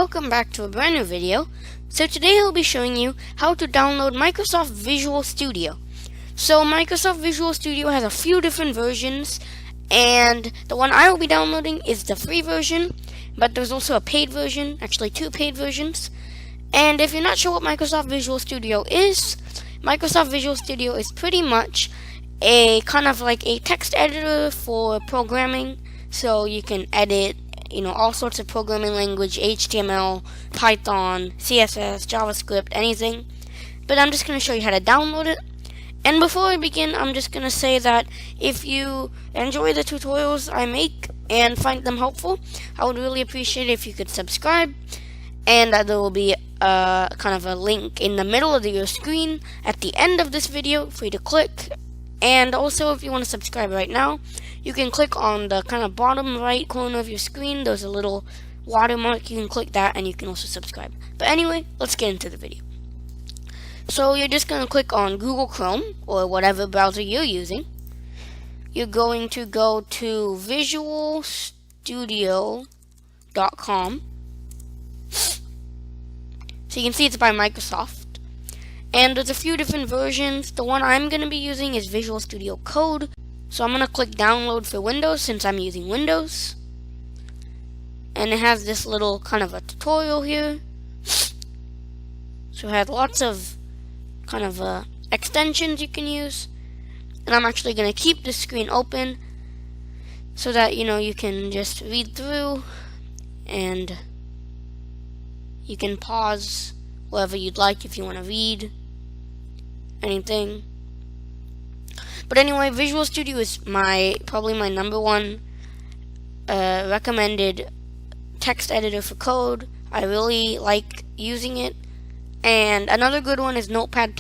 welcome back to a brand new video. So today I'll be showing you how to download Microsoft Visual Studio. So Microsoft Visual Studio has a few different versions, and the one I will be downloading is the free version, but there's also a paid version, actually two paid versions. And if you're not sure what Microsoft Visual Studio is, Microsoft Visual Studio is pretty much a kind of like a text editor for programming, so you can edit all sorts of programming language, HTML, Python, CSS, JavaScript, anything. But I'm just going to show you how to download it. And before I begin, I'm just going to say that if you enjoy the tutorials I make and find them helpful, I would really appreciate it if you could subscribe. And there will be kind of a link in the middle of your screen at the end of this video for you to click. And also, if you want to subscribe right now, you can click on the kind of bottom right corner of your screen. There's a little watermark. You can click that and you can also subscribe. But anyway, let's get into the video. So you're just going to click on Google Chrome or whatever browser you're using. You're going to go to visualstudio.com. So you can see it's by Microsoft. And there's a few different versions. The one I'm going to be using is Visual Studio Code. So I'm going to click download for Windows since I'm using Windows. And it has this little kind of a tutorial here. So it has lots of kind of extensions you can use. And I'm actually going to keep the screen open so that you can just read through, and you can pause wherever you'd like if you want to read anything. But anyway, Visual Studio is probably my number one recommended text editor for code. I really like using it. And another good one is Notepad++,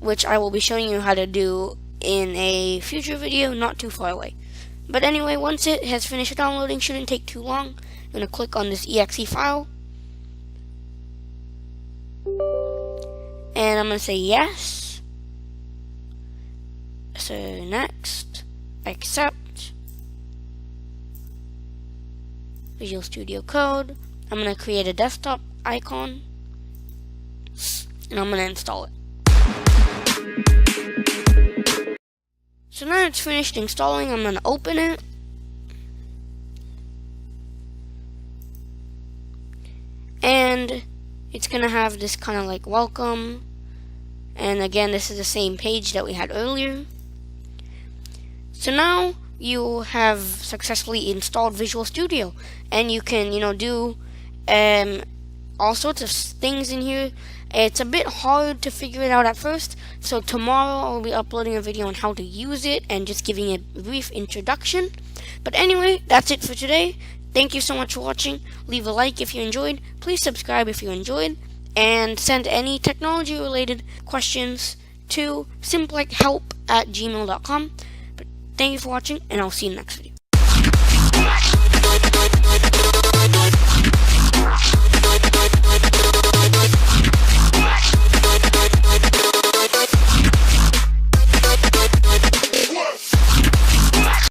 which I will be showing you how to do in a future video not too far away. But anyway, once it has finished downloading, shouldn't take too long. I'm going to click on this exe file. And I'm going to say yes. So next, accept. Visual Studio Code. I'm going to create a desktop icon. And I'm going to install it. So now it's finished installing, I'm going to open it. And it's going to have this kind of like welcome. And again, this is the same page that we had earlier. So now you have successfully installed Visual Studio. And you can, do all sorts of things in here. It's a bit hard to figure it out at first. So tomorrow I'll be uploading a video on how to use it and just giving a brief introduction. But anyway, that's it for today. Thank you so much for watching. Leave a like if you enjoyed. Please subscribe if you enjoyed. And send any technology related questions to simplechhelp@gmail.com. But thank you for watching, and I'll see you in the next video.